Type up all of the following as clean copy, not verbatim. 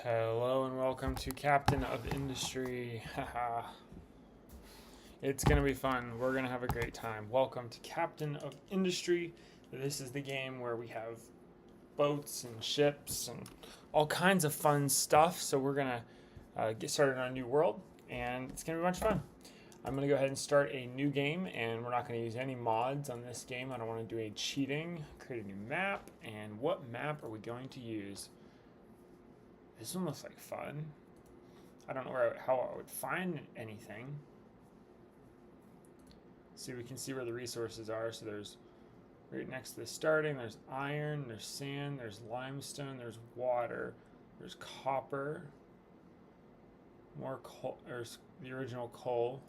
Hello and welcome to Captain of Industry. Haha. It's gonna be fun. We're gonna have a great time. Welcome to Captain of Industry. This is the game where we have boats and ships and all kinds of fun stuff. So we're gonna get started on a new world, and it's gonna be a bunch of fun. I'm gonna go ahead and start a new game, and we're not gonna use any mods on this game. I don't want to do any cheating. Create a new map, and what map are we going to use? This one looks like fun. I don't know how I would find anything. See, we can see where the resources are. So there's right next to the starting, there's iron, there's sand, there's limestone, there's water, there's copper, more coal, there's the original coal,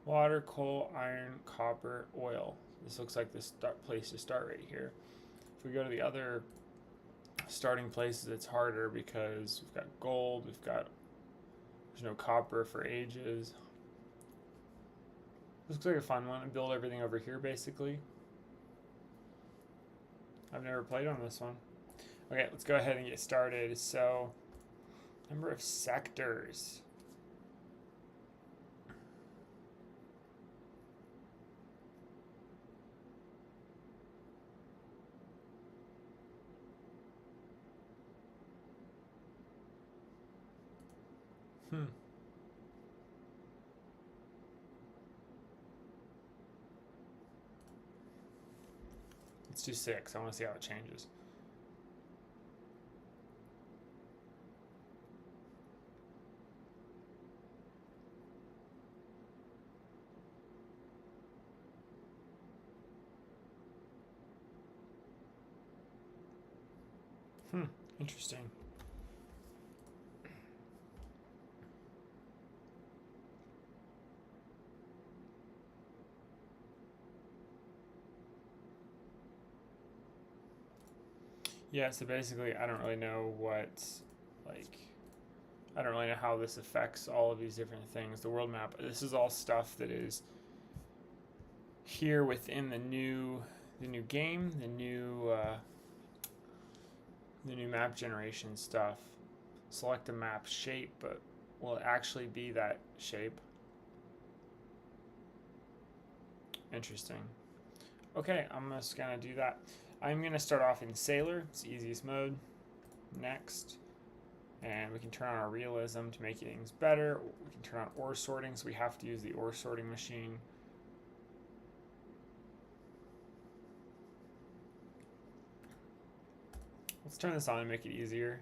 water, coal, iron, copper, oil. This looks like the place to start right here. If we go to the other starting places, it's harder because we've got gold, there's no copper for ages. This looks like a fun one. I build everything over here basically. I've never played on this one. Okay, let's go ahead and get started. So, number of sectors. Let's do 6. I want to see how it changes. Interesting. Yeah, so basically I don't really know I don't really know how this affects all of these different things. The world map, this is all stuff that is here within the new game, the new map generation stuff. Select a map shape, but will it actually be that shape? Interesting. Okay, I'm just gonna do that. I'm gonna start off in Sailor. It's the easiest mode. Next. And we can turn on our realism to make things better. We can turn on ore sorting, so we have to use the ore sorting machine. Let's turn this on and make it easier.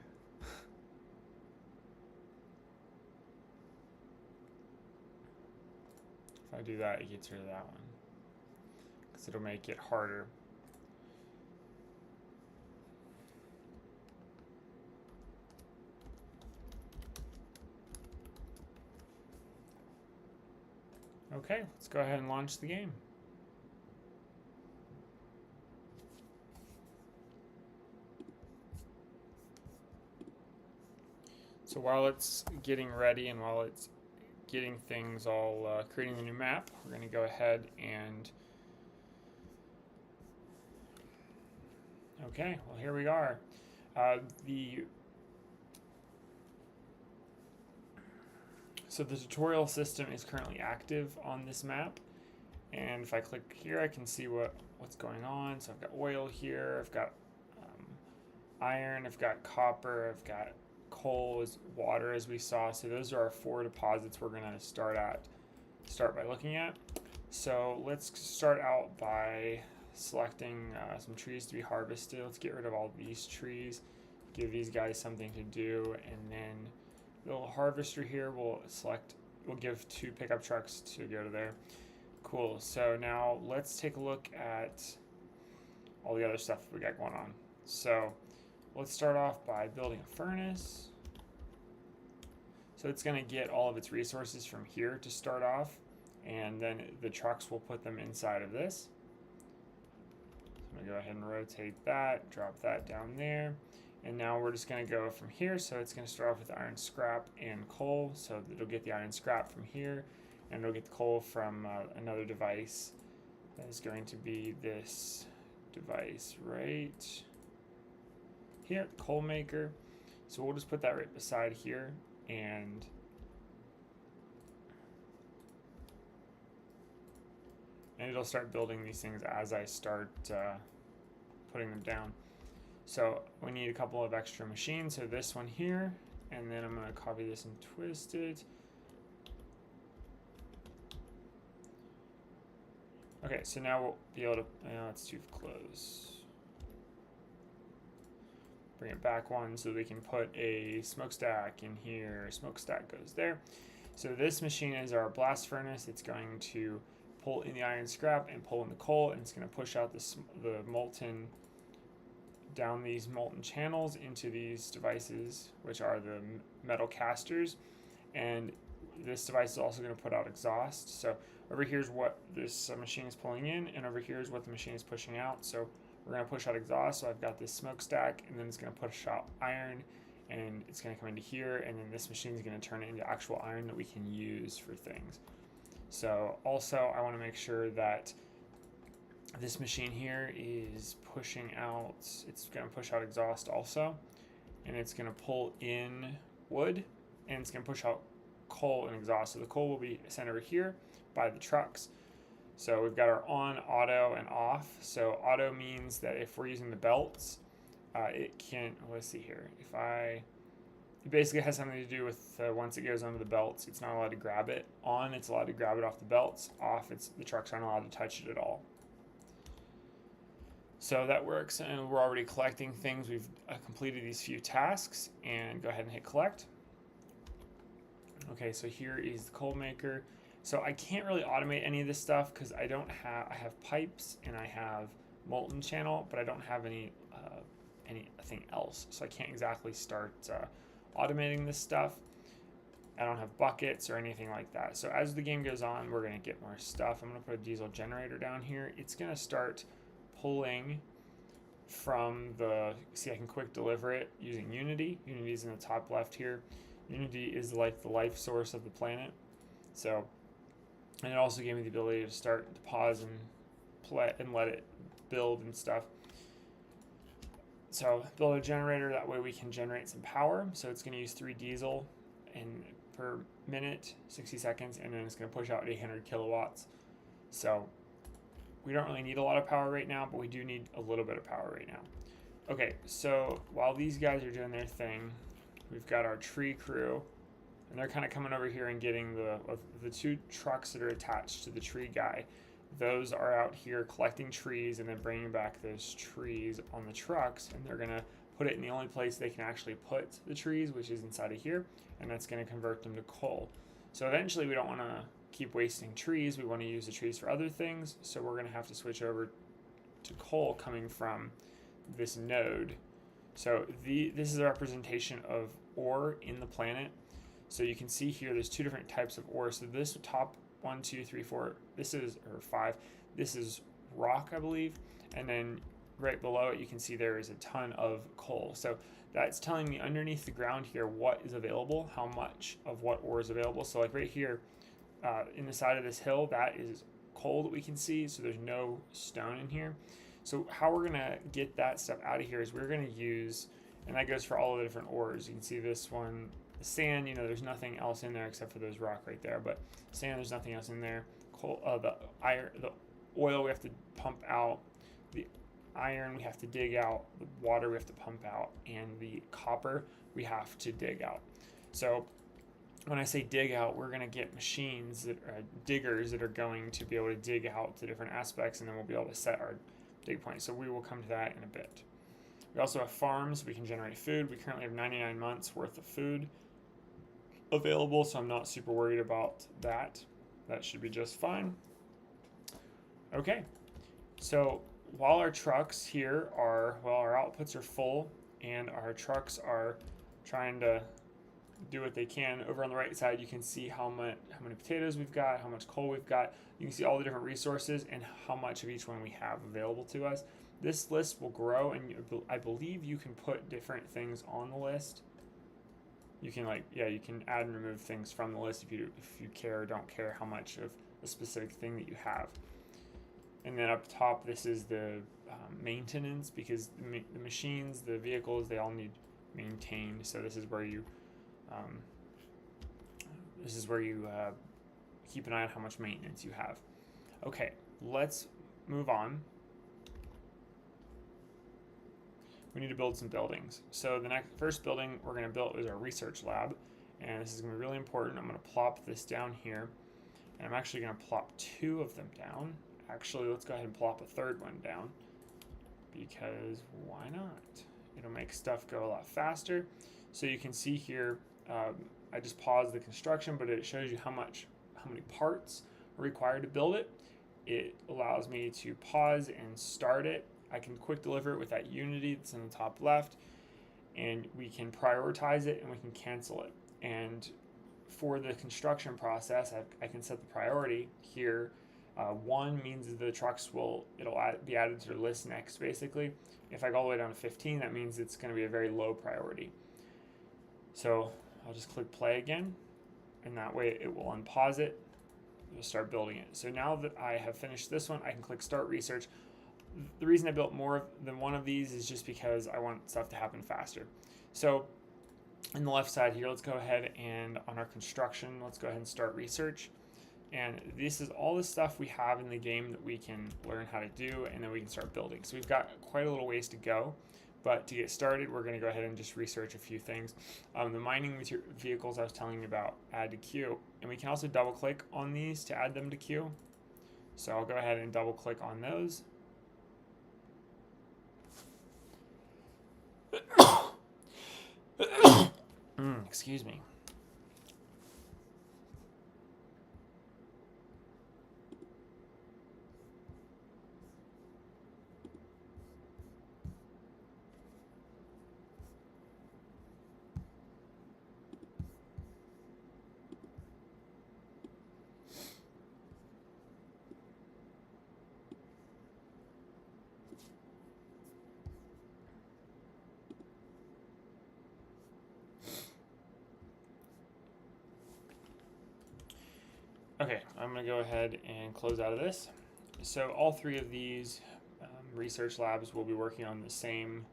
If I do that, it gets rid of that one, because it'll make it harder. Okay, let's go ahead and launch the game. So while it's getting ready and while it's getting things all creating the new map, we're going to go ahead and okay, well here we are. So the tutorial system is currently active on this map, and if I click here I can see what's going on. So I've got oil here, I've got iron, I've got copper, I've got coal, water, as we saw. So those are our 4 deposits we're going to start by looking at. So let's start out by selecting some trees to be harvested. Let's get rid of all these trees, give these guys something to do, and then the little harvester here we'll give 2 pickup trucks to go to there. Cool. So now let's take a look at all the other stuff we got going on. So let's start off by building a furnace. So it's going to get all of its resources from here to start off, and then the trucks will put them inside of this. So I'm going to go ahead and rotate that, drop that down there. And now we're just going to go from here. So it's going to start off with iron scrap and coal. So it'll get the iron scrap from here, and it'll get the coal from another device. That is going to be this device right here, coal maker. So we'll just put that right beside here, and it'll start building these things as I start putting them down. So we need a couple of extra machines. So this one here, and then I'm going to copy this and twist it. Okay, so now we'll be able to, it's too close. Bring it back one so we can put a smokestack in here. Smokestack goes there. So this machine is our blast furnace. It's going to pull in the iron scrap and pull in the coal, and it's going to push out the molten down these molten channels into these devices, which are the metal casters. And this device is also going to put out exhaust. So over here is what this machine is pulling in, and over here is what the machine is pushing out. So we're going to push out exhaust. So I've got this smokestack, and then it's going to push out iron, and it's going to come into here, and then this machine is going to turn it into actual iron that we can use for things. So also I want to make sure that this machine here is pushing out, it's going to push out exhaust also, and it's going to pull in wood, and it's going to push out coal and exhaust. So the coal will be sent over here by the trucks. So we've got our on, auto, and off. So auto means that if we're using the belts, it can, let's see here, it basically has something to do with once it goes under the belts, it's not allowed to grab it. On, it's allowed to grab it off the belts. Off, the trucks aren't allowed to touch it at all. So that works, and we're already collecting things. We've completed these few tasks, and go ahead and hit collect. Okay, so here is the coal maker. So I can't really automate any of this stuff because I have pipes and I have molten channel, but I don't have anything else. So I can't exactly start automating this stuff. I don't have buckets or anything like that. So as the game goes on, we're going to get more stuff. I'm going to put a diesel generator down here. It's going to start pulling from see, I can quick deliver it using Unity. Unity is in the top left here. Unity is like the life source of the planet. So, and it also gave me the ability to start to pause and play and let it build and stuff. So build a generator, that way we can generate some power. So it's going to use 3 diesel per minute, 60 seconds, and then it's going to push out 800 kilowatts. So we don't really need a lot of power right now, but we do need a little bit of power right now. Okay, so while these guys are doing their thing, we've got our tree crew, and they're kind of coming over here and getting the 2 trucks that are attached to the tree guy. Those are out here collecting trees and then bringing back those trees on the trucks, and they're going to put it in the only place they can actually put the trees, which is inside of here, and that's going to convert them to coal. So eventually we don't want to keep wasting trees. We want to use the trees for other things, so we're going to have to switch over to coal coming from this node. So this is a representation of ore in the planet. So you can see here there's 2 different types of ore. So this top 1, 2, 3, 4, or 5, this is rock, I believe, and then right below it you can see there is a ton of coal. So that's telling me underneath the ground here what is available, how much of what ore is available. So like right here in the side of this hill, that is coal that we can see, so there's no stone in here. So how we're going to get that stuff out of here is we're going to use, and that goes for all of the different ores. You can see this one, the sand, there's nothing else in there except for those rock right there, but sand, there's nothing else in there. Coal, the oil we have to pump out, the iron we have to dig out, the water we have to pump out, and the copper we have to dig out. So when I say dig out, we're going to get machines, that are diggers, that are going to be able to dig out the different aspects, and then we'll be able to set our dig point. So we will come to that in a bit. We also have farms. We can generate food. We currently have 99 months worth of food available, so I'm not super worried about that. That should be just fine. Okay, so while our trucks here our outputs are full and our trucks are trying to do what they can, over on the right side you can see how many potatoes we've got, how much coal we've got. You can see all the different resources and how much of each one we have available to us. This list will grow, and I believe you can put different things on the list. You can you can add and remove things from the list if you care or don't care how much of a specific thing that you have. And then up top, this is the maintenance, because the machines, the vehicles, they all need maintained. So this is where you keep an eye on how much maintenance you have. Okay, let's move on. We need to build some buildings. So the first building we're going to build is our research lab, and this is going to be really important. I'm going to plop this down here, and I'm actually going to plop 2 of them down. Actually, let's go ahead and plop a 3rd one down, because why not? It'll make stuff go a lot faster. So you can see here, I just paused the construction, but it shows you how many parts are required to build it. It allows me to pause and start it. I can quick deliver it with that unity that's in the top left, and we can prioritize it and we can cancel it. And for the construction process, I can set the priority here. 1 means the trucks it'll be added to the list next, basically. If I go all the way down to 15, that means it's going to be a very low priority. So I'll just click play again, and that way it will unpause it. We'll start building it. So now that I have finished this one, I can click start research. The reason I built more than one of these is just because I want stuff to happen faster. So in the left side here, let's go ahead and on our construction, let's go ahead and start research. And this is all the stuff we have in the game that we can learn how to do, and then we can start building. So we've got quite a little ways to go, but to get started, we're going to go ahead and just research a few things. The mining vehicles I was telling you about, add to queue, and we can also double click on these to add them to queue. So I'll go ahead and double click on those. Excuse me. Okay, I'm going to go ahead and close out of this. So all 3 of these research labs will be working on the same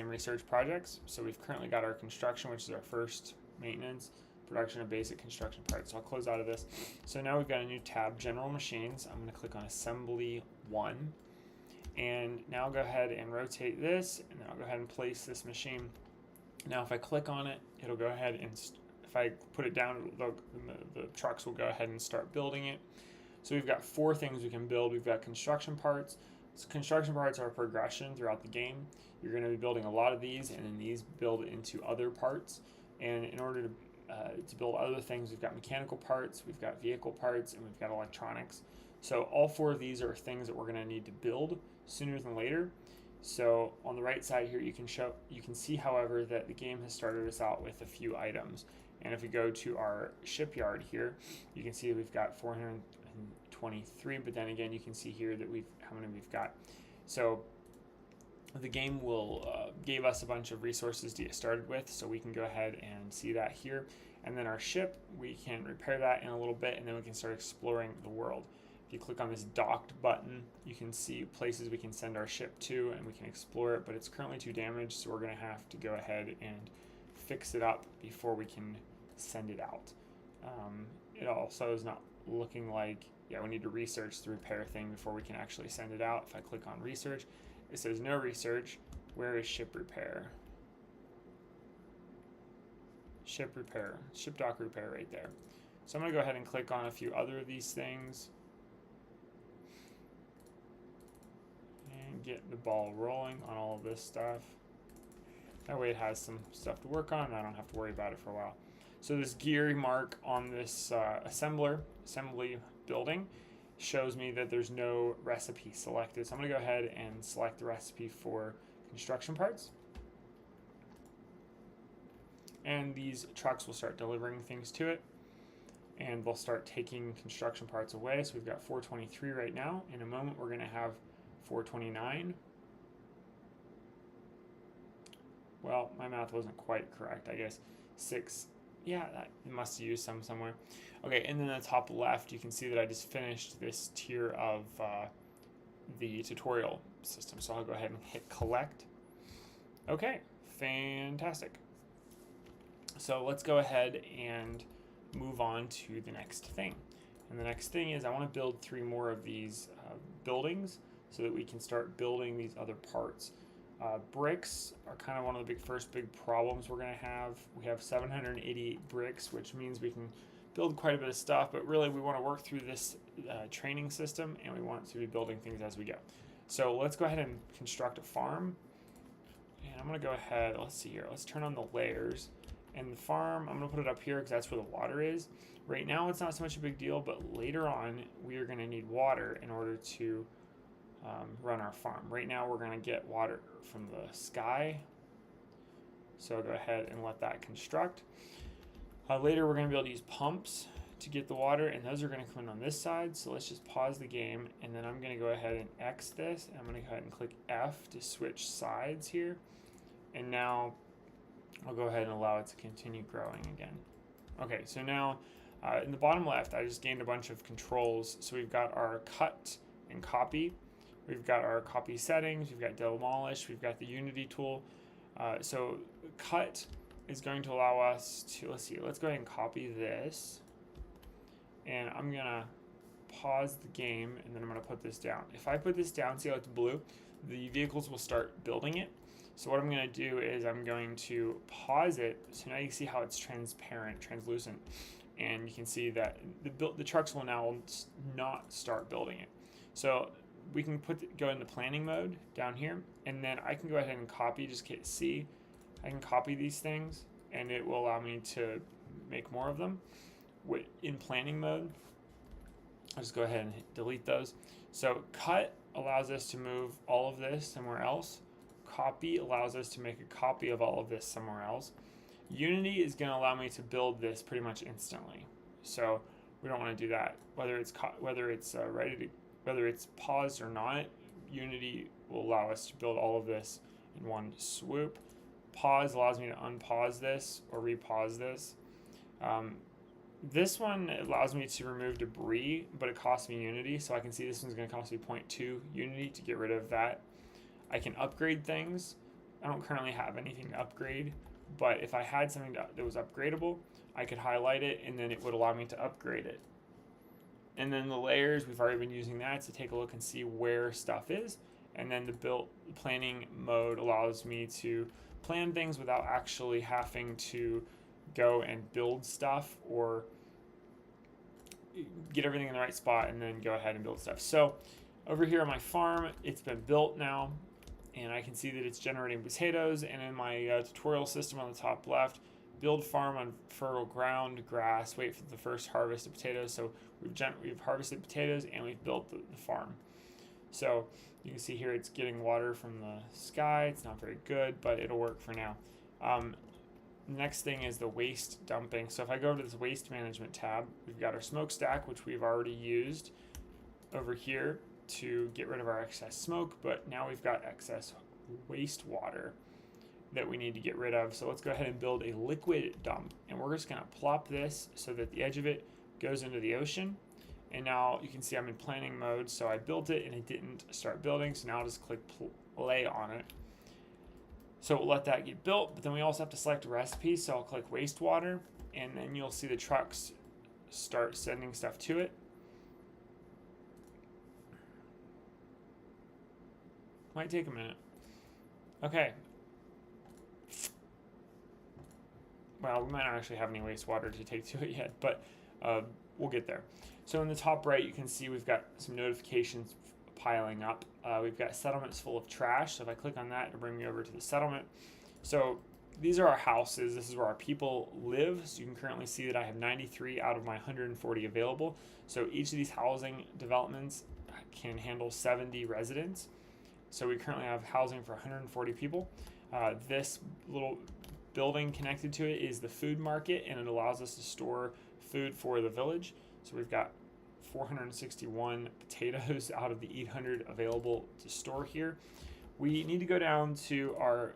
research projects. So we've currently got our construction, which is our first maintenance, production of basic construction parts. So I'll close out of this. So now we've got a new tab, General Machines. I'm going to click on Assembly 1. And now I'll go ahead and rotate this, and then I'll go ahead and place this machine. Now if I click on it, it'll go ahead and if I put it down, the trucks will go ahead and start building it. So we've got 4 things we can build. We've got construction parts. So construction parts are a progression throughout the game. You're going to be building a lot of these, and then these build into other parts. And in order to build other things, we've got mechanical parts, we've got vehicle parts, and we've got electronics. So all 4 of these are things that we're going to need to build sooner than later. So on the right side here, you can see, however, that the game has started us out with a few items. And if we go to our shipyard here, you can see that we've got 423, but then again, you can see here that how many we've got. So the game gave us a bunch of resources to get started with, so we can go ahead and see that here. And then our ship, we can repair that in a little bit, and then we can start exploring the world. If you click on this docked button, you can see places we can send our ship to, and we can explore it, but it's currently too damaged, so we're going to have to go ahead and fix it up before we can send it out. It also is not looking like, we need to research the repair thing before we can actually send it out. If I click on research, it says no research. Where is ship repair? Ship repair, ship dock repair right there. So I'm going to go ahead and click on a few other of these things and get the ball rolling on all of this stuff. That way it has some stuff to work on, and I don't have to worry about it for a while. So this gear mark on this assembly building shows me that there's no recipe selected. So I'm going to go ahead and select the recipe for construction parts. And these trucks will start delivering things to it, and they'll start taking construction parts away. So we've got 423 right now. In a moment, we're going to have 429. Well, my math wasn't quite correct. I guess 6. Yeah, that must have used some somewhere. Okay, and then in the top left, you can see that I just finished this tier of the tutorial system. So I'll go ahead and hit collect. Okay, Fantastic. So let's go ahead and move on to the next thing. And the next thing is I want to build 3 more of these buildings so that we can start building these other parts. Bricks are kind of one of the first big problems we're going to have. We have 788 bricks, which means we can build quite a bit of stuff, but really we want to work through this training system, and we want to be building things as we go. So let's go ahead and construct a farm. And I'm going to go ahead, let's see here, let's turn on the layers. And the farm, I'm going to put it up here because that's where the water is. Right now it's not so much a big deal, but later on we are going to need water in order to run our farm. Right now we're going to get water from the sky. So go ahead and let that construct. Later we're going to be able to use pumps to get the water, and those are going to come in on this side. So let's just pause the game, and then I'm going to go ahead and X this. I'm going to go ahead and click F to switch sides here. And now I'll go ahead and allow it to continue growing again. Okay, so now in the bottom left, I just gained a bunch of controls. So we've got our cut and copy. We've got our copy settings. We've got demolish. We've got the Unity tool. So cut is going to allow us to, let's see, let's go ahead and copy this. And I'm going to pause the game, and then I'm going to put this down. If I put this down, see how it's blue? The vehicles will start building it. So what I'm going to do is I'm going to pause it. So now you see how it's transparent, translucent. And you can see that the trucks will now not start building it. So we can go into planning mode down here, and then I can go ahead and copy, just hit C. I can copy these things, and it will allow me to make more of them. In planning mode, I'll just go ahead and delete those. So cut allows us to move all of this somewhere else. Copy allows us to make a copy of all of this somewhere else. Unity is going to allow me to build this pretty much instantly. So we don't want to do that. Whether it's paused or not, Unity will allow us to build all of this in one swoop. Pause allows me to unpause this or repause this. This one allows me to remove debris, but it costs me Unity, so I can see this one's going to cost me 0.2 Unity to get rid of that. I can upgrade things. I don't currently have anything to upgrade, but if I had something that was upgradable, I could highlight it, and then it would allow me to upgrade it. And then the layers, we've already been using that to take a look and see where stuff is. And then the planning mode allows me to plan things without actually having to go and build stuff or get everything in the right spot and then go ahead and build stuff. So over here on my farm, it's been built now, and I can see that it's generating potatoes. And in my tutorial system on the top left, build farm on fertile ground, grass, wait for the first harvest of potatoes. So we've harvested potatoes and we've built the farm. So you can see here it's getting water from the sky. It's not very good, but it'll work for now. Next thing is the waste dumping. So if I go over to this waste management tab, we've got our smokestack, which we've already used over here to get rid of our excess smoke, but now we've got excess wastewater that we need to get rid of. So let's go ahead and build a liquid dump, and we're just going to plop this so that the edge of it goes into the ocean. And now you can see I'm in planning mode, so I built it and it didn't start building, so now I'll just click play on it. So we'll let that get built, but then we also have to select a recipe, so I'll click wastewater, and then you'll see the trucks start sending stuff to it. Might take a minute. Okay. Well, we might not actually have any wastewater to take to it yet, but we'll get there. So in the top right, you can see we've got some notifications piling up. We've got settlements full of trash. So if I click on that, it'll bring me over to the settlement. So these are our houses. This is where our people live. So you can currently see that I have 93 out of my 140 available. So each of these housing developments can handle 70 residents. So we currently have housing for 140 people. This little building connected to it is the food market, and it allows us to store food for the village. So we've got 461 potatoes out of the 800 available to store here. We need to go down to our,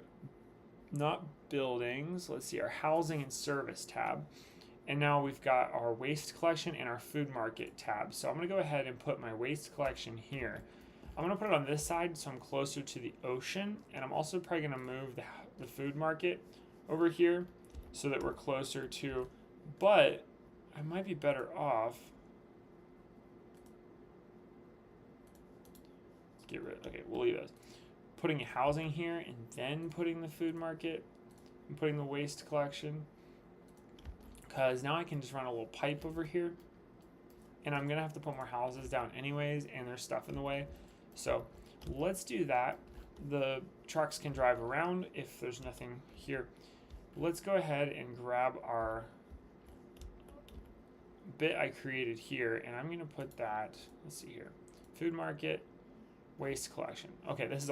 not buildings, let's see, our housing and service tab. And now we've got our waste collection and our food market tab. So I'm going to go ahead and put my waste collection here. I'm going to put it on this side so I'm closer to the ocean, and I'm also probably going to move the food market over here so that we're closer to, but I might be better off. Let's get rid, okay, we'll leave those. Putting housing here and then putting the food market and putting the waste collection. Because now I can just run a little pipe over here. And I'm going to have to put more houses down anyways, and there's stuff in the way. So let's do that. The trucks can drive around if there's nothing here. Let's go ahead and grab our bit I created here, and I'm going to put that, let's see here, food market, waste collection. Okay, this is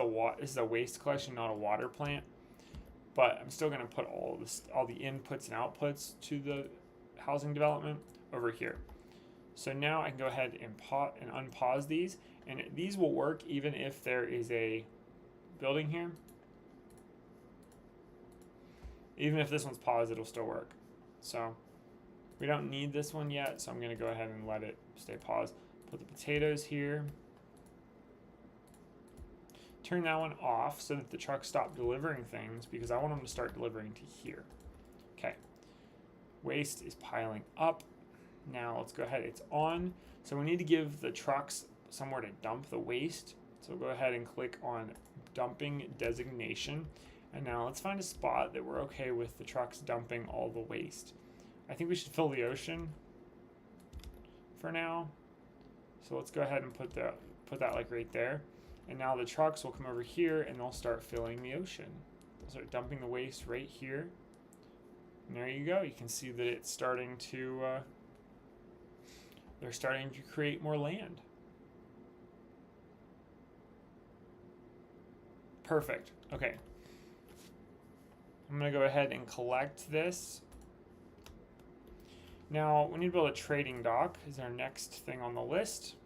a waste collection, not a water plant. But I'm still going to put all the inputs and outputs to the housing development over here. So now I can go ahead and unpause these, and these will work even if there is a building here. Even if this one's paused, it'll still work. So we don't need this one yet, so I'm going to go ahead and let it stay paused. Put the potatoes here. Turn that one off so that the trucks stop delivering things, because I want them to start delivering to here. Okay. Waste is piling up. Now let's go ahead. It's on. So we need to give the trucks somewhere to dump the waste. So we'll go ahead and click on dumping designation. And now let's find a spot that we're okay with the trucks dumping all the waste. I think we should fill the ocean for now. So let's go ahead and put that like right there. And now the trucks will come over here and they'll start filling the ocean. They'll start dumping the waste right here. And there you go. You can see that it's starting to, they're starting to create more land. Perfect. Okay. I'm going to go ahead and collect this. Now, we need to build a trading dock is our next thing on the list.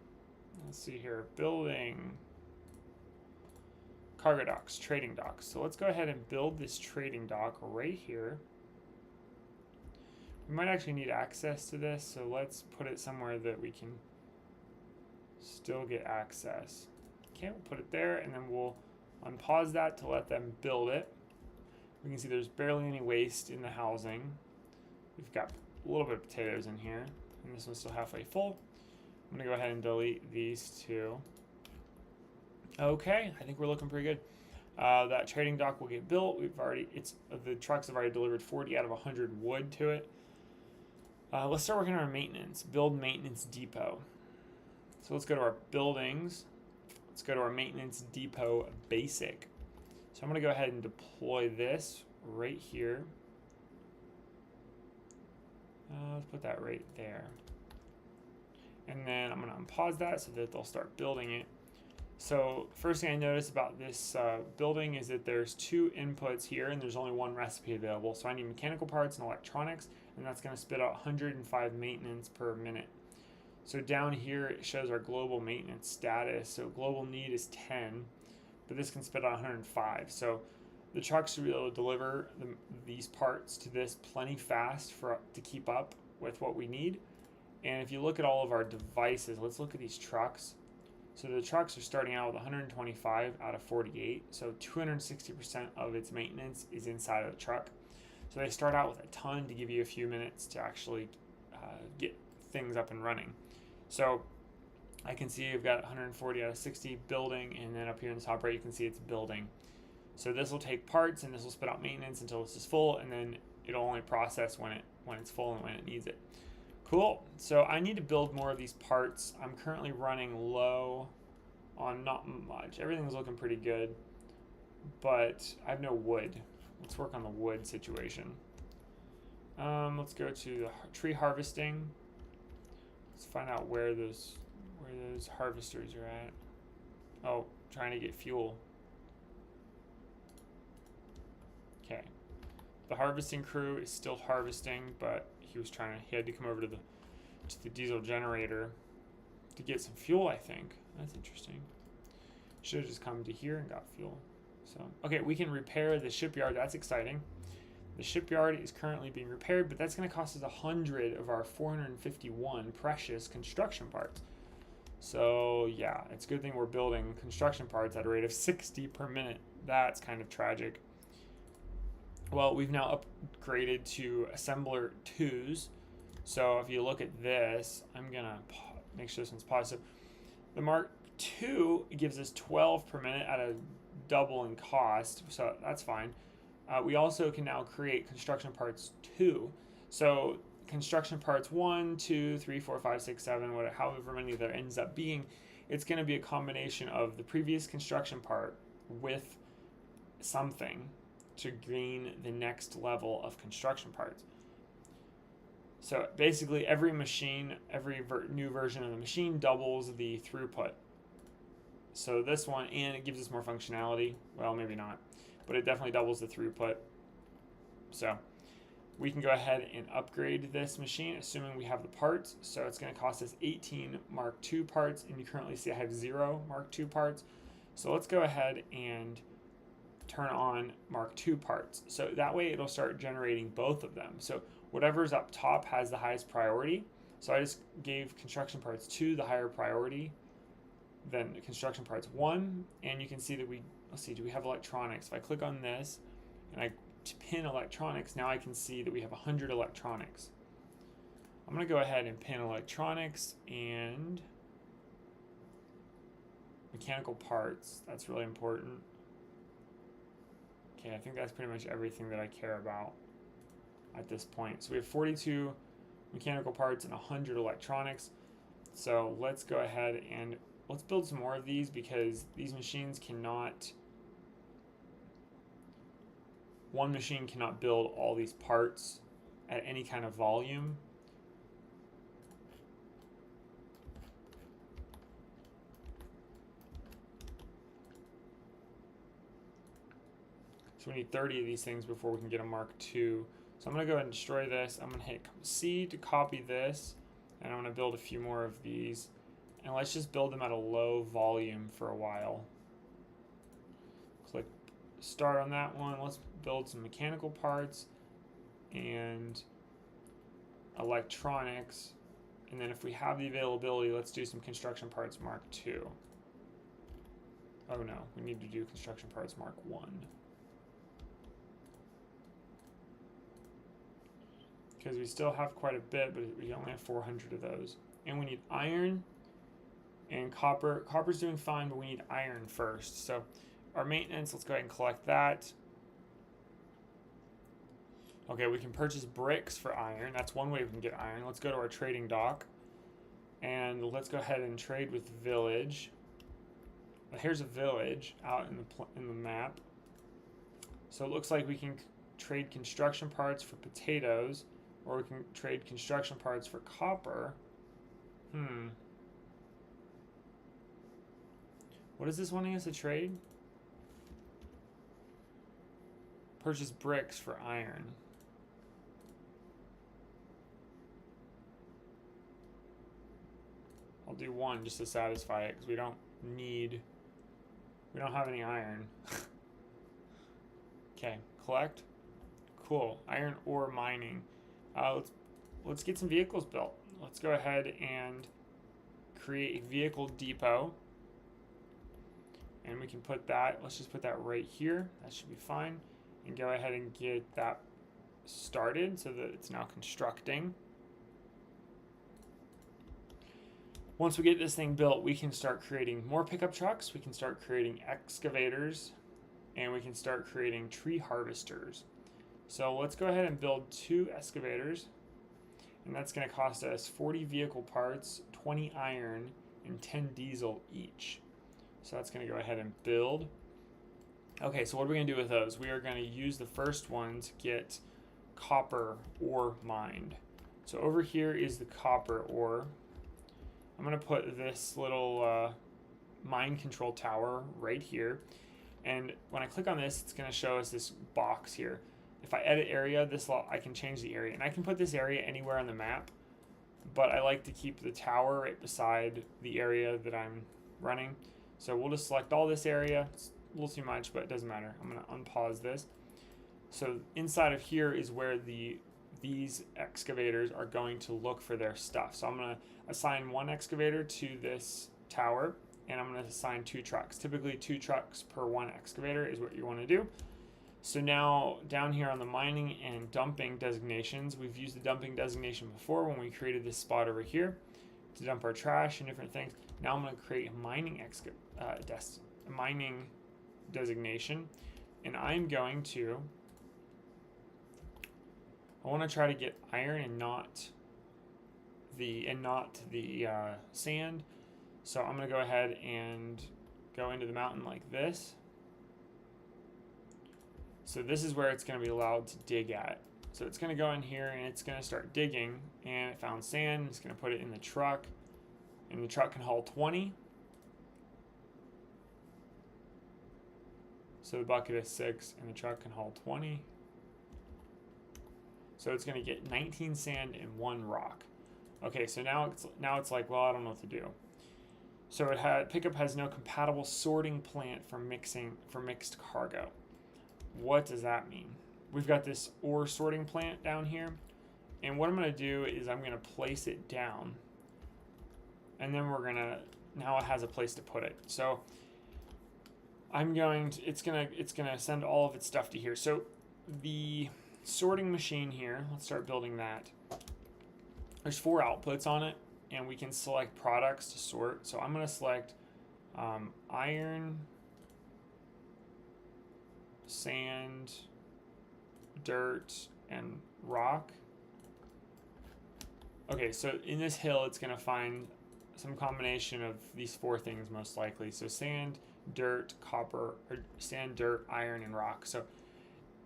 Let's see here. Building cargo docks, trading docks. So let's go ahead and build this trading dock right here. We might actually need access to this, so let's put it somewhere that we can still get access. Okay, we'll put it there, and then we'll unpause that to let them build it. We can see there's barely any waste in the housing. We've got a little bit of potatoes in here, and this one's still halfway full. I'm gonna go ahead and delete these two. Okay, I think we're looking pretty good. That trading dock will get built. The trucks have already delivered 40 out of 100 wood to it. Let's start working on our maintenance. Build maintenance depot. So let's go to our buildings. Let's go to our maintenance depot basic. So I'm going to go ahead and deploy this right here. Let's put that right there. And then I'm going to unpause that so that they'll start building it. So first thing I noticed about this building is that there's two inputs here and there's only one recipe available. So I need mechanical parts and electronics, and that's going to spit out 105 maintenance per minute. So down here it shows our global maintenance status. So global need is 10, but this can spit out 105. So the trucks should be able to deliver these parts to this plenty fast to keep up with what we need. And if you look at all of our devices, let's look at these trucks. So the trucks are starting out with 125 out of 48. So 260% of its maintenance is inside of the truck. So they start out with a ton to give you a few minutes to actually get things up and running. So I can see you've got 140 out of 60 building, and then up here in the top right you can see it's building. So this will take parts and this will spit out maintenance until this is full, and then it'll only process when it's full and when it needs it. Cool. So I need to build more of these parts. I'm currently running low on not much. Everything's looking pretty good, but I have no wood. Let's work on the wood situation. Let's go to the tree harvesting. Let's find out where those harvesters are at. Oh, trying to get fuel. Okay. The harvesting crew is still harvesting, but he had to come over to the diesel generator to get some fuel, I think. That's interesting. Should have just come to here and got fuel. So, okay, we can repair the shipyard. That's exciting. The shipyard is currently being repaired, but that's going to cost us 100 of our 451 precious construction parts. So, yeah, it's a good thing we're building construction parts at a rate of 60 per minute. That's kind of tragic. Well, we've now upgraded to assembler 2s. So if you look at this, I'm going to make sure this one's paused. So the Mark II gives us 12 per minute at a double in cost, so that's fine. We also can now create construction parts 2. So construction parts 1, 2, 3, 4, 5, 6, 7, whatever, however many there ends up being, it's going to be a combination of the previous construction part with something to gain the next level of construction parts. So basically every machine, every new version of the machine doubles the throughput. So this one, and it gives us more functionality. Well, maybe not, but it definitely doubles the throughput. So we can go ahead and upgrade this machine, assuming we have the parts. So it's going to cost us 18 Mark II parts, and you currently see I have 0 Mark II parts. So let's go ahead and turn on Mark II parts. So that way it'll start generating both of them. So whatever's up top has the highest priority. So I just gave construction parts 2 the higher priority than construction parts 1. And you can see that let's see, do we have electronics? If I click on this and I pin electronics, now I can see that we have 100 electronics. I'm going to go ahead and pin electronics and mechanical parts. That's really important. Okay, I think that's pretty much everything that I care about at this point. So we have 42 mechanical parts and 100 electronics. So let's go ahead and let's build some more of these, because these machines cannot, one machine cannot build all these parts at any kind of volume. So we need 30 of these things before we can get a Mark II. So I'm going to go ahead and destroy this. I'm going to hit C to copy this, and I'm going to build a few more of these. And let's just build them at a low volume for a while. Click start on that one. Let's build some mechanical parts and electronics. And then if we have the availability, let's do some construction parts Mark II. Oh no, we need to do construction parts Mark I. Because we still have quite a bit, but we only have 400 of those. And we need iron and copper. Copper's doing fine, but we need iron first. So our maintenance, let's go ahead and collect that. Okay, we can purchase bricks for iron. That's one way we can get iron. Let's go to our trading dock. And let's go ahead and trade with village. Well, here's a village out in the map. So it looks like we can trade construction parts for potatoes, or we can trade construction parts for copper. What is this wanting us to trade? Purchase bricks for iron. I'll do one just to satisfy it, because we don't have any iron. Okay, collect. Cool, iron ore mining. Let's get some vehicles built. Let's go ahead and create a vehicle depot. And we can put that, let's just put that right here. That should be fine. And go ahead and get that started so that it's now constructing. Once we get this thing built, we can start creating more pickup trucks. We can start creating excavators, and we can start creating tree harvesters. So let's go ahead and build 2 excavators, and that's going to cost us 40 vehicle parts, 20 iron, and 10 diesel each. So that's going to go ahead and build. Okay, so what are we going to do with those? We are going to use the first one to get copper ore mined. So over here is the copper ore. I'm going to put this little mine control tower right here. And when I click on this, it's going to show us this box here. If I edit area, I can change the area. And I can put this area anywhere on the map, but I like to keep the tower right beside the area that I'm running. So we'll just select all this area. It's a little too much, but it doesn't matter. I'm going to unpause this. So inside of here is where these excavators are going to look for their stuff. So I'm going to assign 1 excavator to this tower, and I'm going to assign 2 trucks. Typically 2 trucks per 1 excavator is what you want to do. So now down here on the mining and dumping designations, we've used the dumping designation before when we created this spot over here to dump our trash and different things. Now I'm going to create a mining mining designation, and I'm going to, I want to try to get iron and not the sand. So I'm going to go ahead and go into the mountain like this. So this is where it's going to be allowed to dig at. So it's going to go in here and it's going to start digging, and it found sand. It's going to put it in the truck, and the truck can haul 20. So the bucket is 6 and the truck can haul 20. So it's going to get 19 sand and 1 rock. Okay, so now it's like, well, I don't know what to do. So pickup has no compatible sorting plant for mixed cargo. What does that mean? We've got this ore sorting plant down here, and what I'm going to do is I'm going to place it down, and then now it has a place to put it. So it's going to send all of its stuff to here. So the sorting machine here, let's start building that. There's 4 outputs on it, and we can select products to sort. So I'm going to select iron, sand, dirt, and rock. Okay, so in this hill, it's going to find some combination of these 4 things most likely. So sand, dirt, copper, or sand, dirt, iron, and rock. So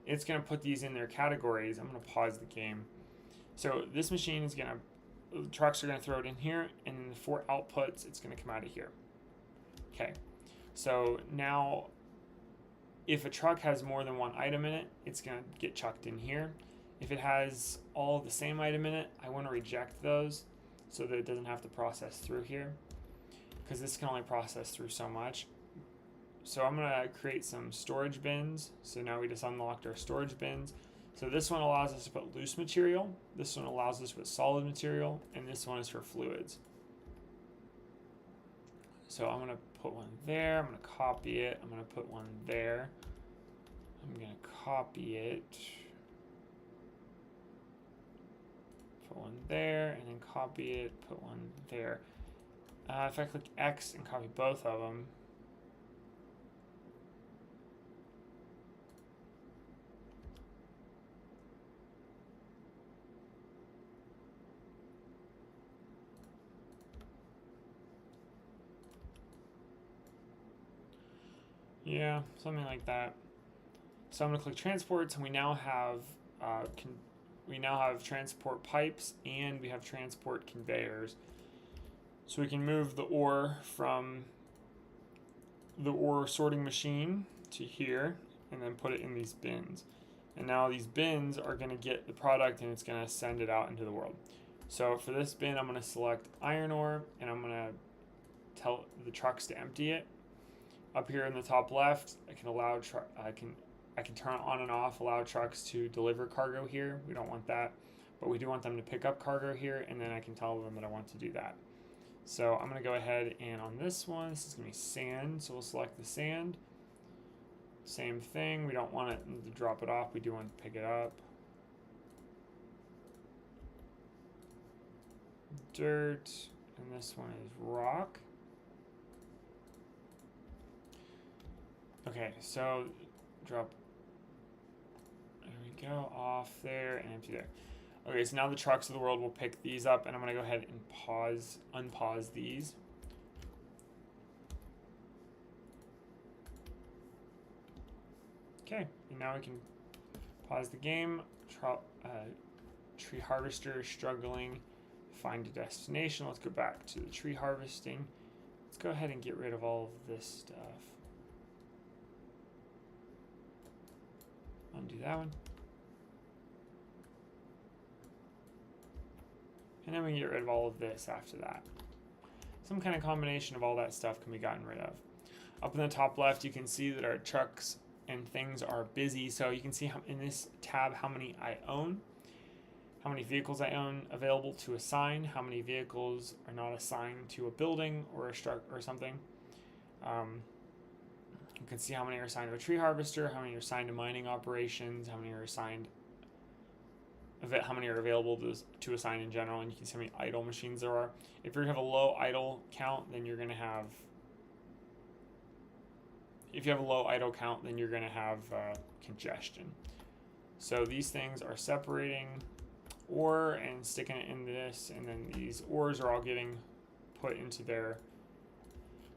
it's going to put these in their categories. I'm going to pause the game. So this machine is going to, the trucks are going to throw it in here, and then the 4 outputs, it's going to come out of here. Okay, so now if a truck has more than 1 item in it, it's going to get chucked in here. If it has all the same item in it, I want to reject those so that it doesn't have to process through here, because this can only process through so much. So I'm going to create some storage bins. So now we just unlocked our storage bins. So this one allows us to put loose material, this one allows us to put solid material, and this one is for fluids. So I'm going to put one there, I'm going to copy it, I'm going to put one there, I'm going to copy it, put one there, and then copy it, put one there. If I click X and copy both of them, yeah, something like that. So I'm going to click transports, and we now have transport pipes, and we have transport conveyors. So we can move the ore from the ore sorting machine to here, and then put it in these bins. And now these bins are going to get the product, and it's going to send it out into the world. So for this bin, I'm going to select iron ore, and I'm going to tell the trucks to empty it. Up here in the top left, I can turn on and off, allow trucks to deliver cargo here. We don't want that, but we do want them to pick up cargo here, and then I can tell them that I want to do that. So I'm going to go ahead, and on this one, this is going to be sand, so we'll select the sand. Same thing, we don't want it to drop it off, we do want to pick it up. Dirt, and this one is rock. Okay, so drop, there we go, off there and empty there. Okay, so now the trucks of the world will pick these up, and I'm going to go ahead and unpause these. Okay, and now we can pause the game. Tree harvester is struggling. Find a destination. Let's go back to the tree harvesting. Let's go ahead and get rid of all of this stuff. Undo that one. And then we can get rid of all of this after that. Some kind of combination of all that stuff can be gotten rid of. Up in the top left, you can see that our trucks and things are busy. So you can see in this tab how many I own, how many vehicles I own available to assign, how many vehicles are not assigned to a building or a struct or something. You can see how many are assigned to a tree harvester, how many are assigned to mining operations, how many are assigned how many are available to assign in general, and you can see how many idle machines there are. If you have a low idle count, then you're going to have congestion. So these things are separating ore and sticking it in this, and then these ores are all getting put into their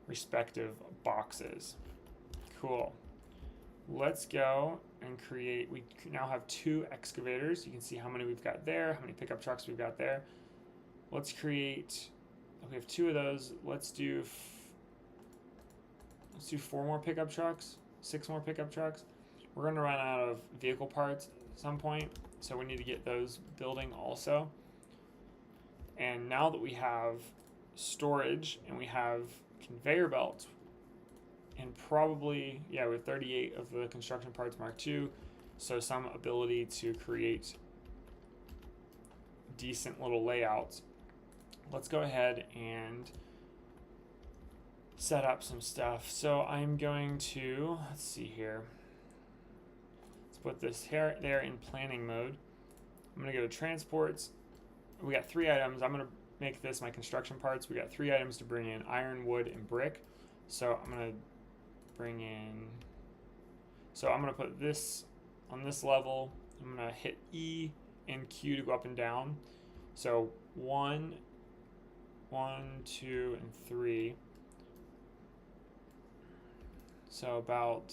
respective boxes. Cool. Let's go and create. We now have 2 excavators. You can see how many we've got there, how many pickup trucks we've got there. Let's create. We have 2 of those. Let's do 4 more pickup trucks, 6 more pickup trucks. We're going to run out of vehicle parts at some point, so we need to get those building also. And now that we have storage and we have conveyor belts, and probably, yeah, with 38 of the construction parts Mark II, so some ability to create decent little layouts. Let's go ahead and set up some stuff. So I'm going to, let's see here. Let's put this here there in planning mode. I'm going to go to transports. We got 3 items. I'm going to make this my construction parts. We got 3 items to bring in: iron, wood, and brick. So I'm going to bring in, so I'm going to put this on this level. I'm going to hit E and Q to go up and down. So 1, 2, and 3. So about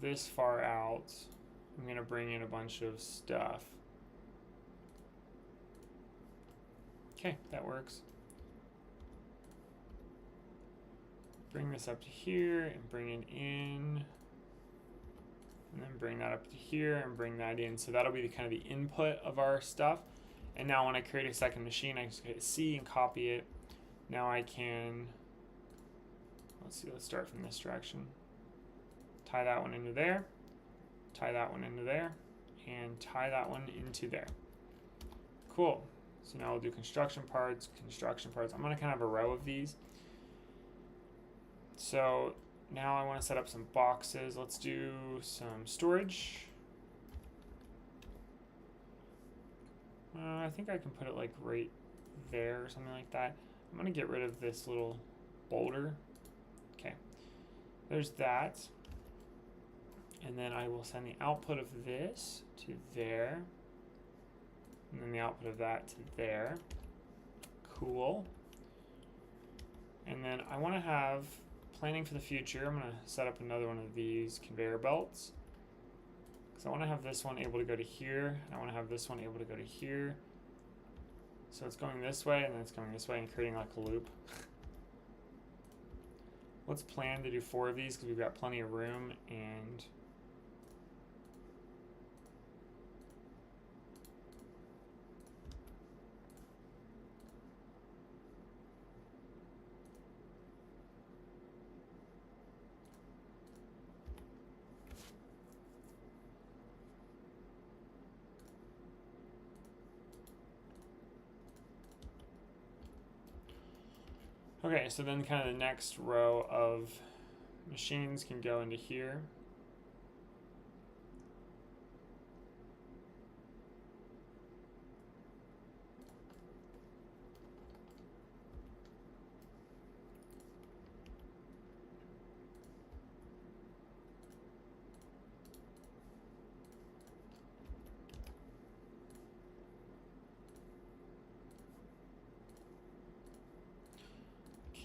this far out, I'm going to bring in a bunch of stuff. Okay, that works. Bring this up to here and bring it in, and then bring that up to here and bring that in. So that'll be the kind of the input of our stuff. And now when I create a second machine, I just hit C and copy it. Now I can, let's see, let's start from this direction. Tie that one into there, tie that one into there, and tie that one into there. Cool. So now we'll do construction parts, construction parts. I'm going to kind of have a row of these. So now I want to set up some boxes. Let's do some storage. I think I can put it like right there or something like that. I'm going to get rid of this little boulder. Okay, there's that. And then I will send the output of this to there. And then the output of that to there. Cool. And then I want to have planning for the future. I'm going to set up another one of these conveyor belts, because I want to have this one able to go to here, and I want to have this one able to go to here. So it's going this way, and then it's going this way, and creating like a loop. Let's plan to do 4 of these because we've got plenty of room. And okay, so then kind of the next row of machines can go into here.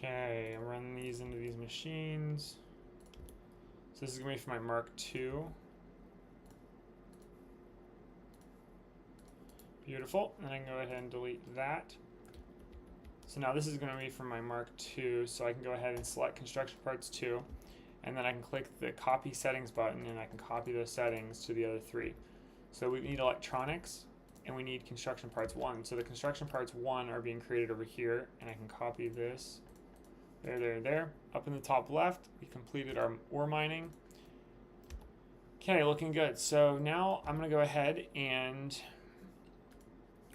Okay, I'm running these into these machines. So this is going to be for my Mark II. Beautiful. And I can go ahead and delete that. So now this is going to be for my Mark II. So I can go ahead and select Construction Parts 2. And then I can click the Copy Settings button, and I can copy those settings to the other 3. So we need electronics, and we need Construction Parts 1. So the Construction Parts 1 are being created over here, and I can copy this. There. Up in the top left, we completed our ore mining. Okay, looking good. So now I'm going to go ahead and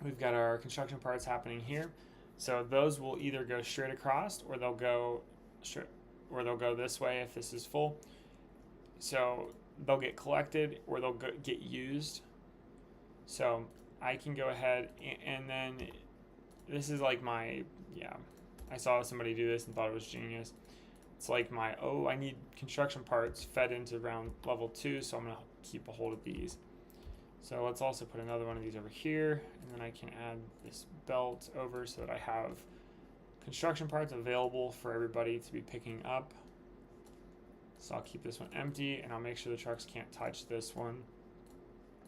we've got our construction parts happening here. So those will either go straight across, or they'll go straight, or they'll go this way if this is full. So they'll get collected, or they'll get used. So I can go ahead and then this is like my, yeah, I saw somebody do this and thought it was genius. It's like my, oh, I need construction parts fed into round level 2, so I'm going to keep a hold of these. So let's also put another one of these over here, and then I can add this belt over so that I have construction parts available for everybody to be picking up. So I'll keep this one empty, and I'll make sure the trucks can't touch this one.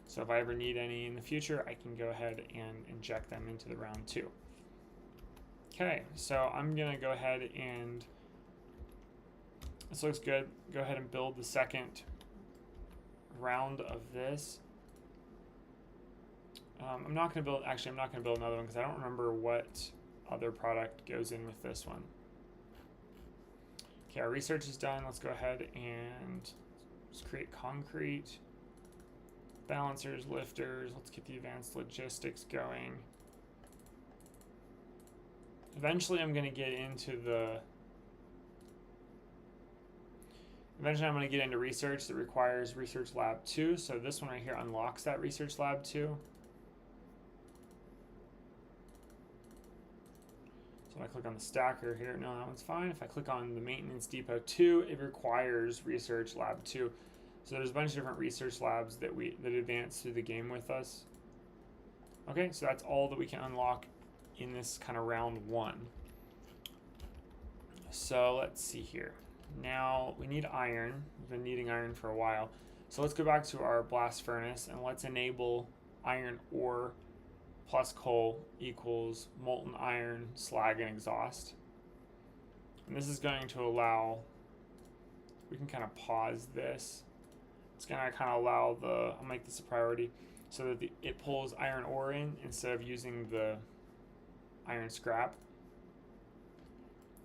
So if I ever need any in the future, I can go ahead and inject them into the round 2. Okay, so I'm going to go ahead and, this looks good, go ahead and build the second round of this. I'm not going to build, actually I'm not going to build another one because I don't remember what other product goes in with this one. Okay, our research is done. Let's go ahead and let's create concrete, balancers, lifters. Let's get the advanced logistics going. Eventually I'm going to get into research that requires research lab 2. So this one right here unlocks that research lab 2. So if I click on the stacker here, no, that one's fine. If I click on the maintenance depot 2, it requires research lab 2. So there's a bunch of different research labs that advance through the game with us. Okay, so that's all that we can unlock in this kind of round 1. So let's see here. Now we need iron. We've been needing iron for a while. So let's go back to our blast furnace and let's enable iron ore plus coal equals molten iron, slag, and exhaust. And this is going to allow, we can kind of pause this. It's going to kind of allow I'll make this a priority so that it pulls iron ore in instead of using the iron scrap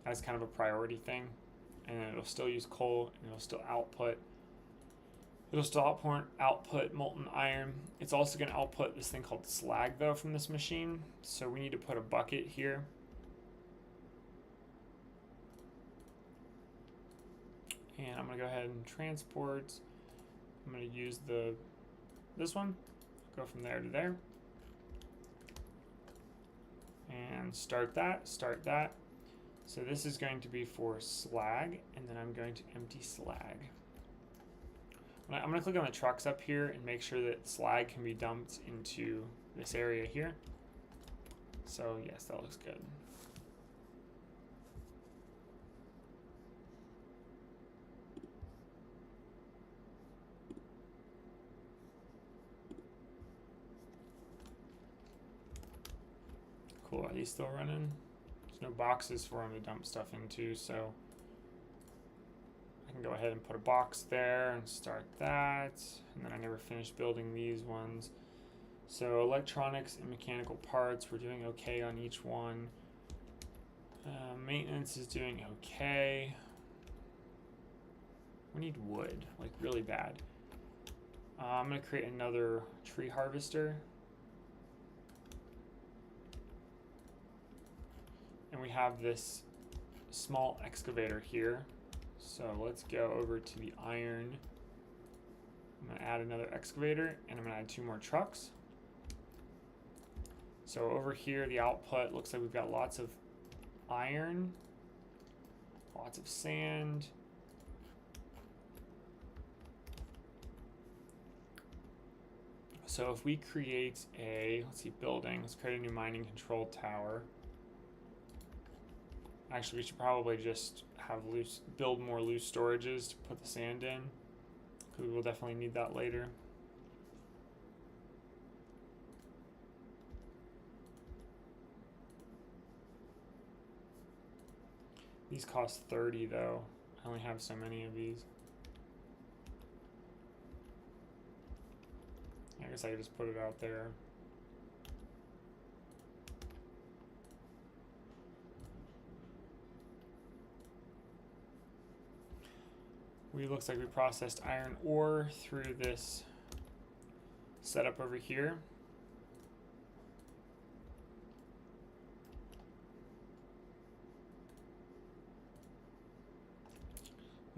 as kind of a priority thing. And then it'll still use coal and it'll still output molten iron. It's also going to output this thing called slag though from this machine. So we need to put a bucket here. And I'm going to go ahead and transport. I'm going to use this one, go from there to there. And start that. So this is going to be for slag, and then I'm going to empty slag. I'm going to click on the trucks up here and make sure that slag can be dumped into this area here. So yes, that looks good. Cool, are these still running? There's no boxes for them to dump stuff into, so I can go ahead and put a box there and start that. And then I never finished building these ones. So electronics and mechanical parts, we're doing okay on each one. Maintenance is doing okay. We need wood, like really bad. I'm going to create another tree harvester. And we have this small excavator here. So let's go over to the iron. I'm going to add another excavator and I'm going to add 2 more trucks. So over here, the output looks like we've got lots of iron, lots of sand. So if we create building, let's create a new mining control tower. Actually, we should probably just have build more loose storages to put the sand in, because we will definitely need that later. These cost 30 though. I only have so many of these. I guess I could just put it out there. Looks like we processed iron ore through this setup over here.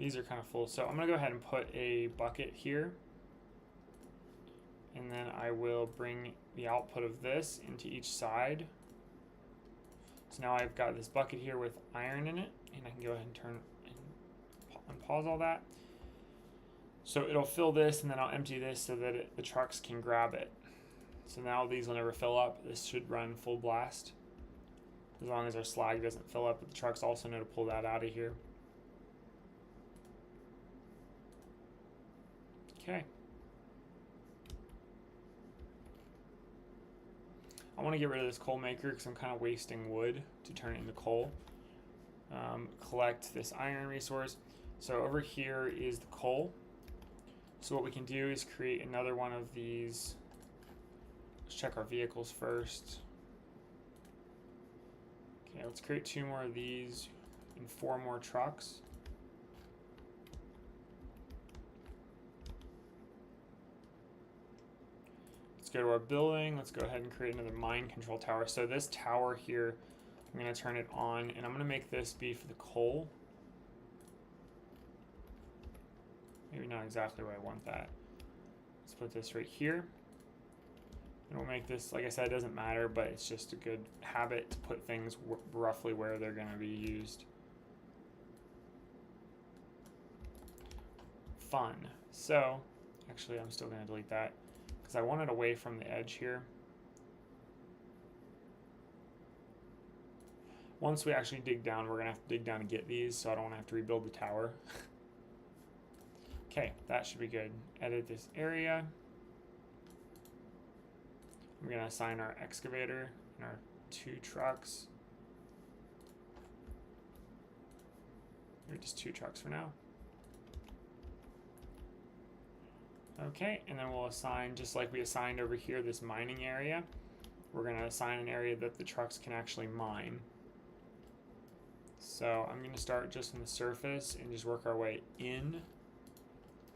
These are kind of full. So I'm going to go ahead and put a bucket here. And then I will bring the output of this into each side. So now I've got this bucket here with iron in it, and I can go ahead and turn and unpause all that. So it'll fill this, and then I'll empty this so that the trucks can grab it. So now these will never fill up. This should run full blast as long as our slag doesn't fill up, but the trucks also know to pull that out of here. Okay. I want to get rid of this coal maker because I'm kind of wasting wood to turn it into coal. Collect this iron resource. So over here is the coal. So what we can do is create another one of these. Let's check our vehicles first. Okay, let's create 2 more of these and 4 more trucks. Let's go to our building. Let's go ahead and create another mine control tower. So this tower here, I'm going to turn it on, and I'm going to make this be for the coal. Maybe not exactly where I want that. Let's put this right here. And we'll make this, like I said, it doesn't matter, but it's just a good habit to put things roughly where they're going to be used. Fun. So, actually, I'm still going to delete that because I want it away from the edge here. Once we actually dig down, we're going to have to dig down to get these, so I don't want to have to rebuild the tower. Okay, that should be good. Edit this area. I'm going to assign our excavator and our 2 trucks. Maybe just 2 trucks for now. Okay, and then we'll assign, just like we assigned over here, this mining area. We're going to assign an area that the trucks can actually mine. So I'm going to start just on the surface and just work our way in.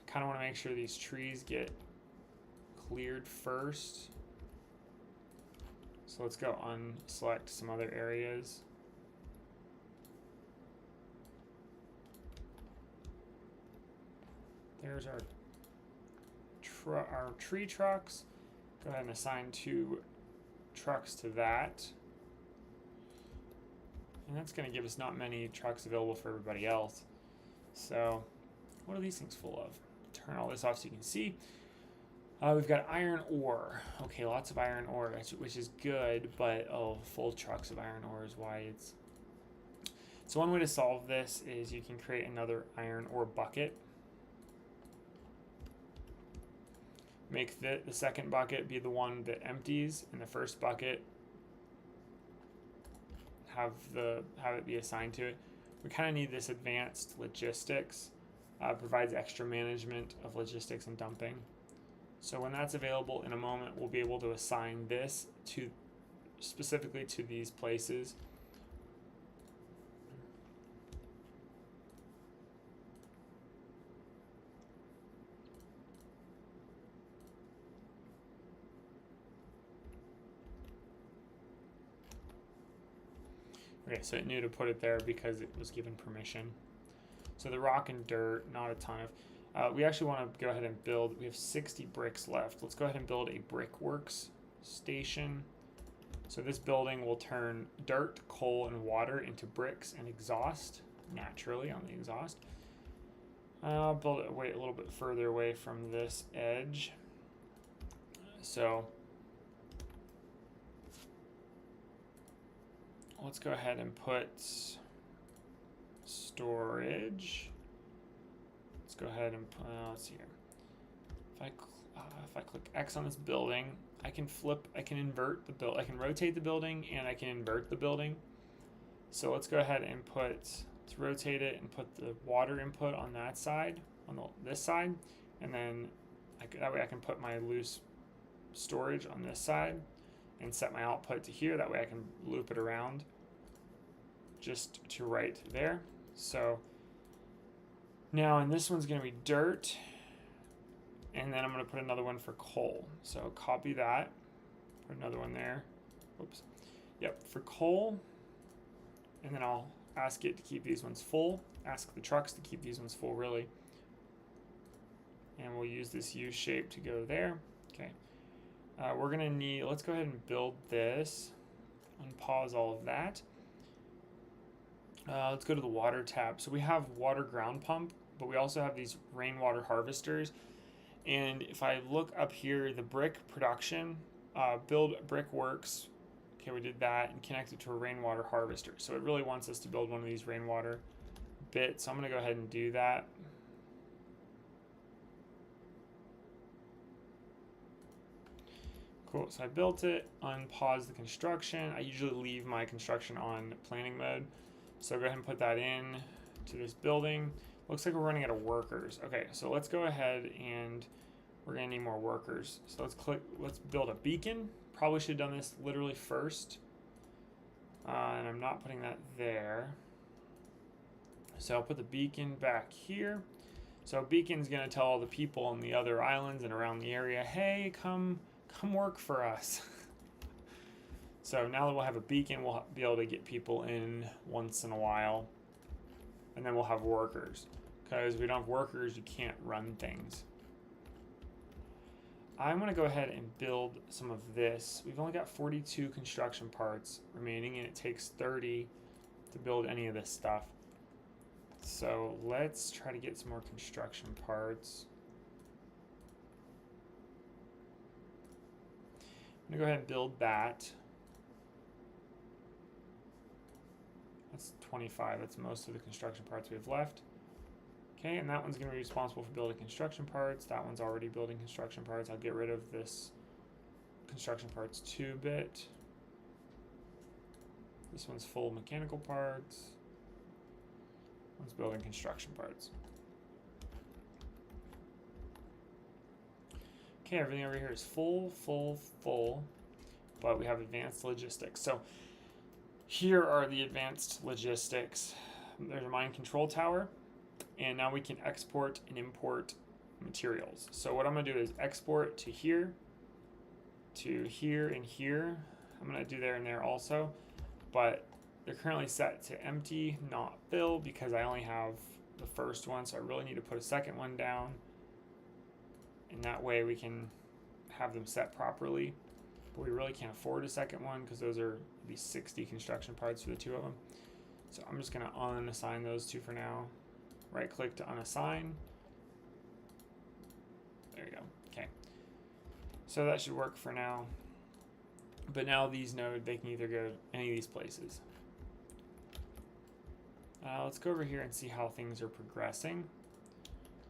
Kind of want to make sure these trees get cleared first. So let's go unselect some other areas. There's our tree trucks. Go ahead and assign 2 trucks to that. And that's going to give us not many trucks available for everybody else. So what are these things full of? Turn all this off so you can see. We've got iron ore. Okay, lots of iron ore, which is good, but full trucks of iron ore is why it's... So one way to solve this is you can create another iron ore bucket. Make the second bucket be the one that empties, and the first bucket have it be assigned to it. We kind of need this advanced logistics. Provides extra management of logistics and dumping. So when that's available in a moment, we'll be able to assign this to specifically to these places. Okay, so it knew to put it there because it was given permission. So the rock and dirt, not a ton of. We actually want to go ahead and build. We have 60 bricks left. Let's go ahead and build a brickworks station. So this building will turn dirt, coal, and water into bricks and exhaust naturally on the exhaust. I'll build it a little bit further away from this edge. So let's go ahead and put storage. Let's go ahead and let's see here. If I click X on this building, I can invert the build. I can rotate the building and I can invert the building. So let's go ahead and let's rotate it and put the water input on that side, this side, and then that way I can put my loose storage on this side and set my output to here. That way I can loop it around just to right there. So now, and this one's going to be dirt, and then I'm going to put another one for coal. So copy that, put another one there. Oops. Yep, for coal, and then I'll ask it to keep these ones full. ask the trucks to keep these ones full, really. And we'll use this U shape to go there. Okay. We're gonna need, let's go ahead and build this. Unpause all of that. Let's go to the water tab. So we have water ground pump, but we also have these rainwater harvesters. And if I look up here, the brick production, build brick works. Okay, we did that and connect it to a rainwater harvester. So it really wants us to build one of these rainwater bits. So I'm gonna go ahead and do that. Cool, so I built it, unpause the construction. I usually leave my construction on planning mode. So go ahead and put that in to this building. Looks like we're running out of workers. Okay, so let's go ahead and we're gonna need more workers. So let's build a beacon. Probably should have done this literally first. And I'm not putting that there. So I'll put the beacon back here. So beacon's gonna tell all the people on the other islands and around the area, hey, come work for us. So now that we'll have a beacon, we'll be able to get people in once in a while. And then we'll have workers. Because we don't have workers, you can't run things. I'm going to go ahead and build some of this. We've only got 42 construction parts remaining, and it takes 30 to build any of this stuff. So let's try to get some more construction parts. I'm going to go ahead and build that. That's 25. That's most of the construction parts we have left. Okay, and that one's going to be responsible for building construction parts. That one's already building construction parts. I'll get rid of this construction parts 2 bit. This one's full mechanical parts. One's building construction parts. Okay, everything over here is full, but we have advanced logistics. So here are the advanced logistics. There's a mine control tower, and now we can export and import materials. So what I'm gonna do is export to here, and here. I'm gonna do there and there also, but they're currently set to empty, not fill, because I only have the first one, so I really need to put a second one down. And that way we can have them set properly. But we really can't afford a second one because those are maybe 60 construction parts for the 2 of them. So I'm just gonna unassign those 2 for now. Right click to unassign. There you go, okay. So that should work for now. But now these nodes, they can either go to any of these places. Let's go over here and see how things are progressing.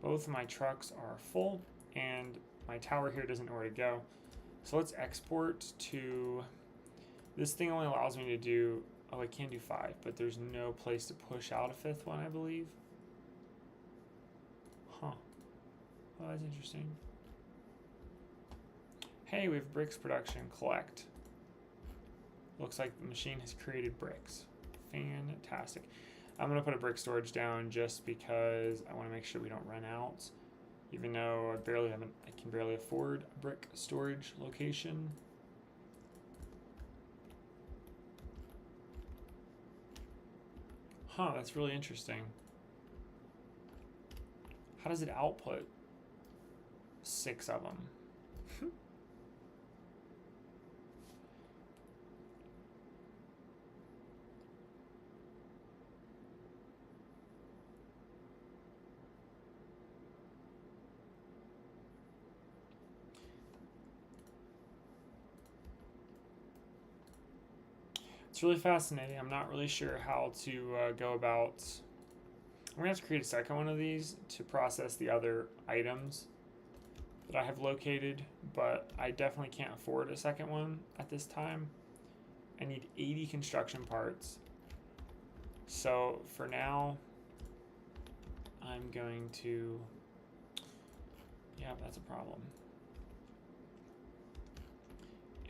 Both of my trucks are full, and my tower here doesn't know where to go. So let's export to, this thing only allows me to do, oh, I can do 5, but there's no place to push out a 5th one, I believe. Huh. Oh, that's interesting. Hey, we have bricks production, collect. Looks like the machine has created bricks. Fantastic. I'm gonna put a brick storage down just because I wanna make sure we don't run out. Even though I can barely afford a brick storage location. Huh, that's really interesting. How does it output 6 of them? It's really fascinating. I'm not really sure how to go about. I'm gonna have to create a second one of these to process the other items that I have located, but I definitely can't afford a second one at this time. I need 80 construction parts. So for now, I'm going to, yeah, that's a problem.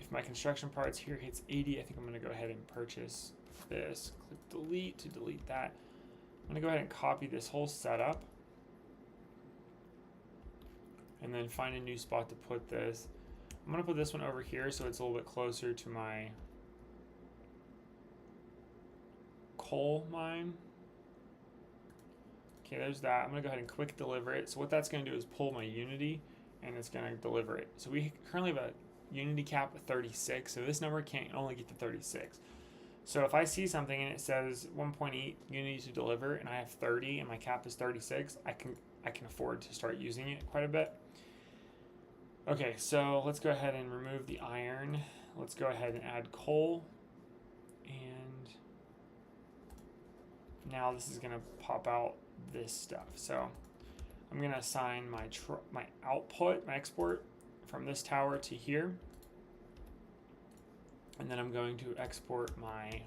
If my construction parts here hits 80, I think I'm gonna go ahead and purchase this. Click delete to delete that. I'm gonna go ahead and copy this whole setup and then find a new spot to put this. I'm gonna put this one over here so it's a little bit closer to my coal mine. Okay, there's that. I'm gonna go ahead and quick deliver it. So what that's gonna do is pull my Unity and it's gonna deliver it. So we currently have a Unity cap of 36, so this number can't only get to 36. So if I see something and it says 1.8 Unity to deliver and I have 30 and my cap is 36, I can afford to start using it quite a bit. Okay, so let's go ahead and remove the iron. Let's go ahead and add coal. And now this is going to pop out this stuff. So I'm going to assign my output, my export from this tower to here. And then I'm going to export my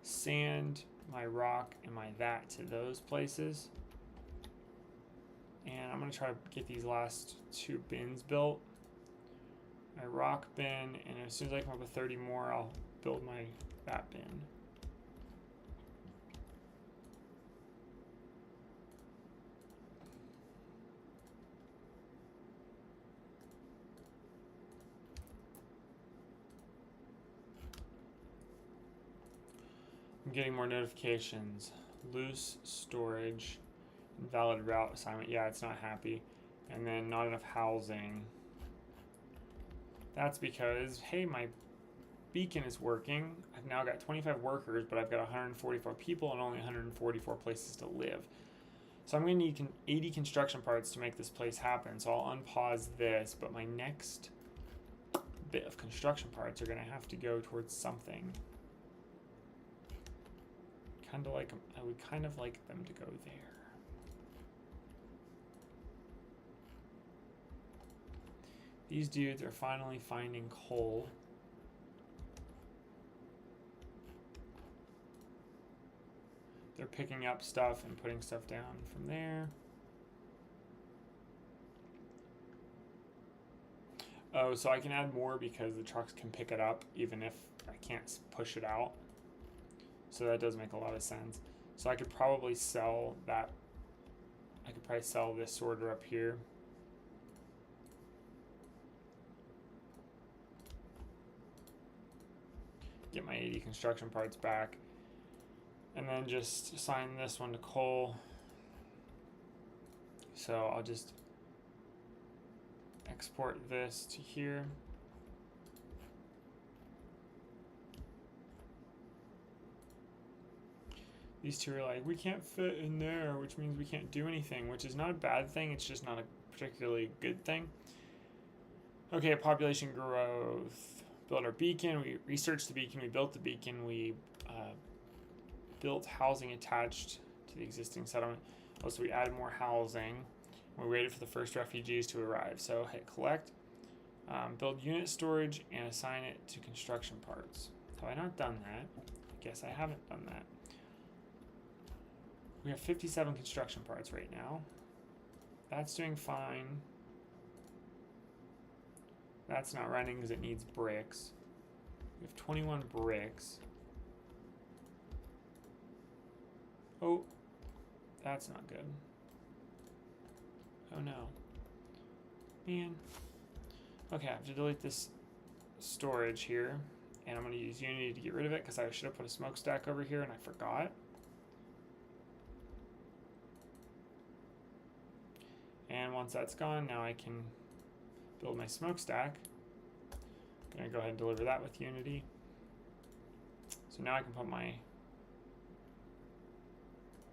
sand, my rock, and my that to those places. And I'm going to try to get these last 2 bins built. My rock bin, and as soon as I come up with 30 more, I'll build my that bin. I'm getting more notifications. Loose storage, invalid route assignment. Yeah, it's not happy. And then not enough housing. That's because, hey, my beacon is working. I've now got 25 workers, but I've got 144 people and only 144 places to live. So I'm going to need 80 construction parts to make this place happen. So I'll unpause this, but my next bit of construction parts are going to have to go towards something. I would kind of like them to go there. These dudes are finally finding coal. They're picking up stuff and putting stuff down from there. Oh, so I can add more because the trucks can pick it up even if I can't push it out. So that does make a lot of sense. So I could probably sell that. I could probably sell this sorter up here. Get my 80 construction parts back. And then just assign this one to coal. So I'll just export this to here. These two are like, we can't fit in there, which means we can't do anything, which is not a bad thing. It's just not a particularly good thing. Okay, population growth. Build our beacon. We researched the beacon. We built the beacon. We built housing attached to the existing settlement. Also, we added more housing. We waited for the first refugees to arrive. So hit collect. Build unit storage and assign it to construction parts. Have I not done that? I guess I haven't done that. We have 57 construction parts right now. That's doing fine. That's not running because it needs bricks. We have 21 bricks. Oh, that's not good. Oh no. Man. Okay, I have to delete this storage here. And I'm going to use Unity to get rid of it because I should have put a smokestack over here and I forgot. And once that's gone, now I can build my smokestack. I'm going to go ahead and deliver that with Unity. So now I can put my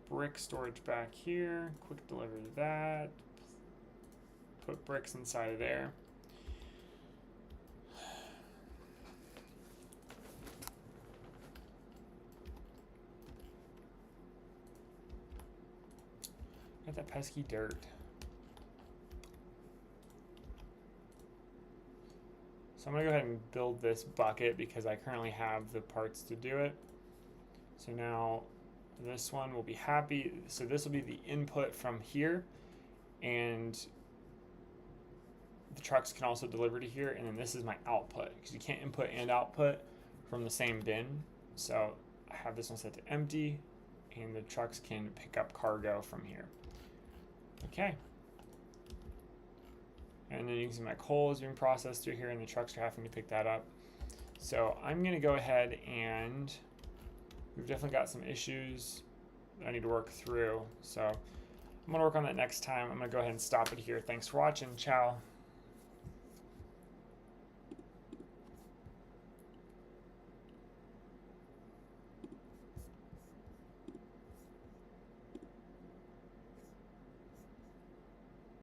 brick storage back here. Quick deliver that. Put bricks inside of there. Got that pesky dirt. So I'm going to go ahead and build this bucket because I currently have the parts to do it. So now this one will be happy. So this will be the input from here. And the trucks can also deliver to here. And then this is my output because you can't input and output from the same bin. So I have this one set to empty and the trucks can pick up cargo from here. Okay. And then you can see my coal is being processed through here and the trucks are having to pick that up. So I'm going to go ahead and we've definitely got some issues that I need to work through. So I'm going to work on that next time. I'm going to go ahead and stop it here. Thanks for watching. Ciao.